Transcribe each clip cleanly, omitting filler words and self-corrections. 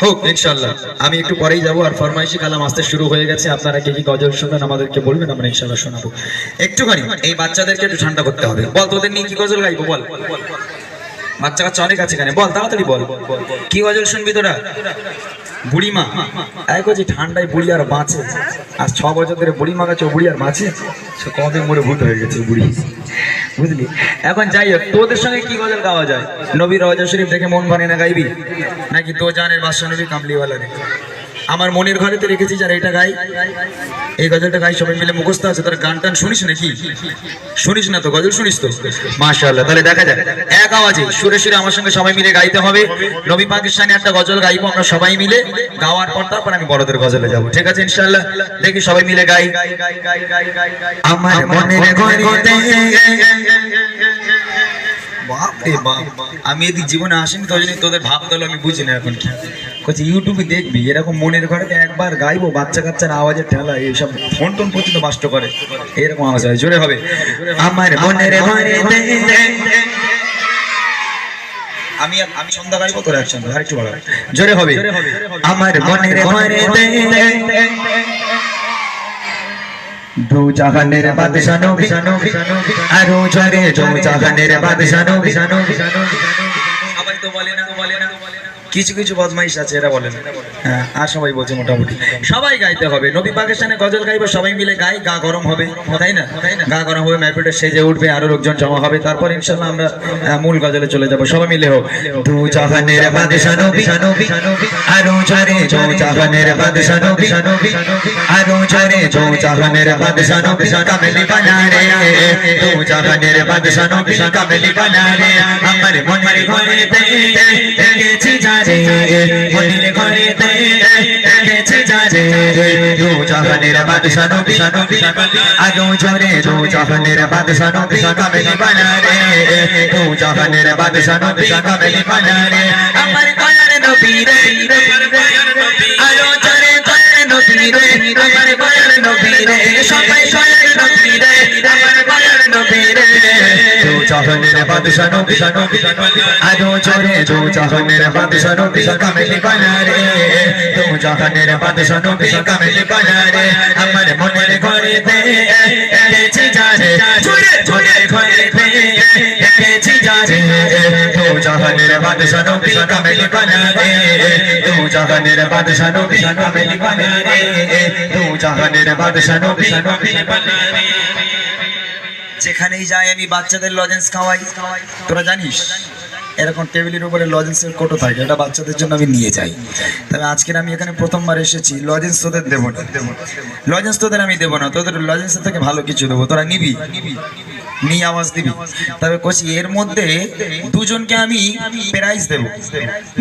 হোক ইনশাআল্লাহ। আমি একটু পরেই যাব, আর ফরমাইশি কালাম আসতে শুরু হয়ে গেছে। আপনারা কি কি গজল শুনবেন আমাদেরকে বলবেন, আমরা ইনশাআল্লাহ শোনাবো। একটুখানি এই বাচ্চাদেরকে একটু ঠান্ডা করতে হবে। বল তোদের নিয়ে কি গজল গাইবো বল। বাচ্চা কাচ্চা অনেক আছে এখানে, বল তাড়াতাড়ি বল। কি গজল শুনবি তোরা? বুড়িমা যে ঠান্ডায় বুড়ি আর বাঁচে, আর 6 বছর ধরে বুড়ি মাগাচ্ছে, বুড়ি আর বাঁচে, সে কদিন মরে ভূত হয়ে গেছে বুড়ি, বুঝলি। এখন যাই হোক, তোদের সঙ্গে কি গজল গাওয়া যায়? নবী রওজা শরীফ দেখে মন ভানে না গাইবি, নাকি তো জানের বাদশা নবী কামলিওয়ালা রে? আমার মনের ঘরে তো রেখেছি যারা এটা গাই, এই গজলটা গাই সবাই মিলে, মুখস্থ আছে। তোর গান টান শুনিস নাকি? শুনিস না তো? গজল শুনিস তো? মাশাআল্লাহ। তাহলে দেখা যাক এক আওয়াজে সুরে সুরে আমার সঙ্গে সবাই মিলে গাইতে হবে। নবী পাকিস্তানে একটা গজল গাইবো আমরা সবাই মিলে, গাওয়ার পর তারপর আমি বড়দের গজলে যাব, ঠিক আছে ইনশাআল্লাহ? দেখি সবাই মিলে গাই। আমার মনের ঘরেতে, বাপরে বাপ, আমি এদিক জীবনে আসিনি তো, তোদের ভাব দল আমি বুঝি না এখন কি করছি। ইউটিউবে দেখবি এরকম মনের ঘরে একবার গাইবো, বাচ্চা কাচ্চার আওয়াজের ঠেলা এইসব ফোন টোন পর্যন্ত নষ্ট করে, এরকম আওয়াজ হয়। জোরে হবে। আমার মনের ঘরে, আমি সন্ধ্যা গাইবো, তোর একসঙ্গে আরেকটু বড় জোরে হবে। আমার মনের ঘরে দু জাহানের বাদশা নবী, আরো জোরে দু জাহানের বাদশা নবী। সবাই তো বলে না, কিছু কিছু বদমাইশ আছে এরা বলে না, হ্যাঁ, আর সবাই বলছে মোটামুটি। সবাই গাইতে হবে, নবী পাকিস্তানে গজল গাইবো সবাই মিলে গাই, গা গরম হবে, তাই না? গা গরম হবে, ম্যাপেটে সেজে উঠবে, আরো লোকজন জমা হবে, তারপর ইনশাআল্লাহ আমরা মূল গজলে চলে যাব। সবাই মিলে হোক দু জাহানের বাদশা নবী, আরো জোরে দু জাহানের বাদশা নবী, আরো জোরে দু জাহানের বাদশা নবী, কামলি বানা রে দু জাহানের বাদশা নবী, কামলি বানা রে। আমার মনের ঘরে দেখেছি যারে, মনের ঘরে দেখেছি যারে, দু জাহানের বাদশা নবী, আরো জোরে দু জাহানের বাদশা নবী, কামলি বানা রে দু জাহানের বাদশা নবী, কামলি বানা রে। আমার দয়ার নবী রে, আরো জোরে দয়ার নবী রে, আমার দয়ার নবী রে, সবাই দয়ার নবী রে, আমার দয়ার নবী রে। দু জাহানের বাদশা নবী, আরো জোরে দু জাহানের বাদশা নবী, কামলি বানা রে দু জাহানের বাদশা নবী, কামলি বানা রে। আমার মনের ঘরে দেখেছি যারে, মনের ঘরে দেখেছি যারে, দু জাহানের বাদশা নবী, কামলি বানা রে দু জাহানের বাদশা নবী, কামলি বানা রে দু জাহানের বাদশা নবী, কামলি বানা রে। যেখানেই যাই আমি বাচ্চাদের লজেন্স খাওয়াই, তোরা জানিস এরকম টেবিলের উপরে লজেন্সের কোটো থাকে, এটা বাচ্চাদের জন্য আমি নিয়ে যাই। তবে আজকের আমি এখানে প্রথমবার এসেছি, লজেন্স তোদের দেবো না, লজেন্স তোদের আমি দেবো না, তোদের লজেন্সের থেকে ভালো কিছু দেবো, তোরা নিবি, নিয়ে আওয়াজ দিবি। তবে কোচি এর মধ্যে দুজনকে আমি প্রাইজ দেবো,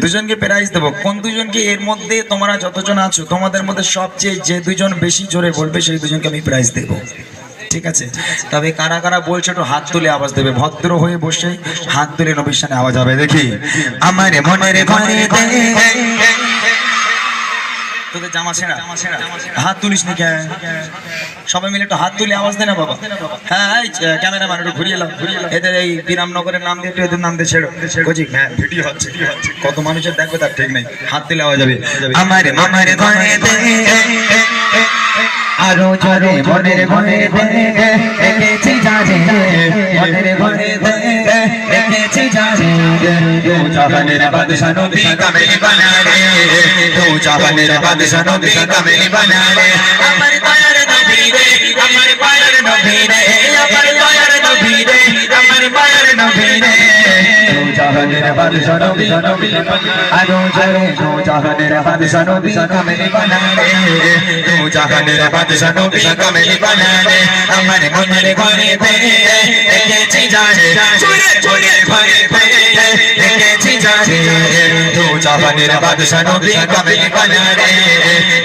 দুজনকে প্রাইজ দেবো। কোন দুজনকে? এর মধ্যে তোমরা যতজন আছো তোমাদের মধ্যে সবচেয়ে যে দুজন বেশি জোরে বলবে সেই দুজনকে আমি প্রাইজ দেবো, ঠিক আছে? তবে কারা কারা বলছে একটু হাত তুলে আওয়াজ দেবে, ভদ্র হয়ে বসে হাত তুলে নবীর সামনে আওয়াজ হবে। দেখি আমার মনের ঘরে, তোদের জামা ছেঁড়া, হাত তুলিস নি কেন? সবাই মিলে একটু হাত তুলে আওয়াজ দে না বাবা। হ্যাঁ ক্যামেরাম্যান একটু ঘুরিয়ে এলাম, এদের এই বিরামনগরের নাম দিয়ে একটু এদের নাম দিয়ে ছেড়ো, হ্যাঁ ভিডিও হচ্ছে, কত মানুষের দেখবে তার ঠিক নেই, হাত তুলে আওয়াজ হবে। আমার মনের ঘরে আরো জোরে মনের ঘরে দেখেছি যারে, মনের ঘরে দেখেছি যারে, দু জাহানের বাদশা নবী, কামলি বানা রে দু জাহানের বাদশা নবী, কামলি বানা রে। আমার দয়ার নবী রে, আমার দয়ার নবী রে, আমার দয়ার নবী রে, আমার দয়ার নবী রে। দু জাহানের বাদশা নবী, আরো জোরে দু জাহানের বাদশা নবী, কামলি বানা রে দু জাহানের বাদশা নবী, কামলি বানা রে। আমার মনের ঘরে দেখেছি যারে, মনের ঘরে দেখেছি যারে, দু জাহানের বাদশা নবী, কামলি বানা রে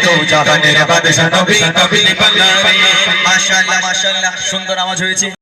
দু জাহানের বাদশা নবী, কামলি বানা রে। মাশাআল্লাহ মাশাআল্লাহ, সুন্দর আওয়াজ হয়েছে।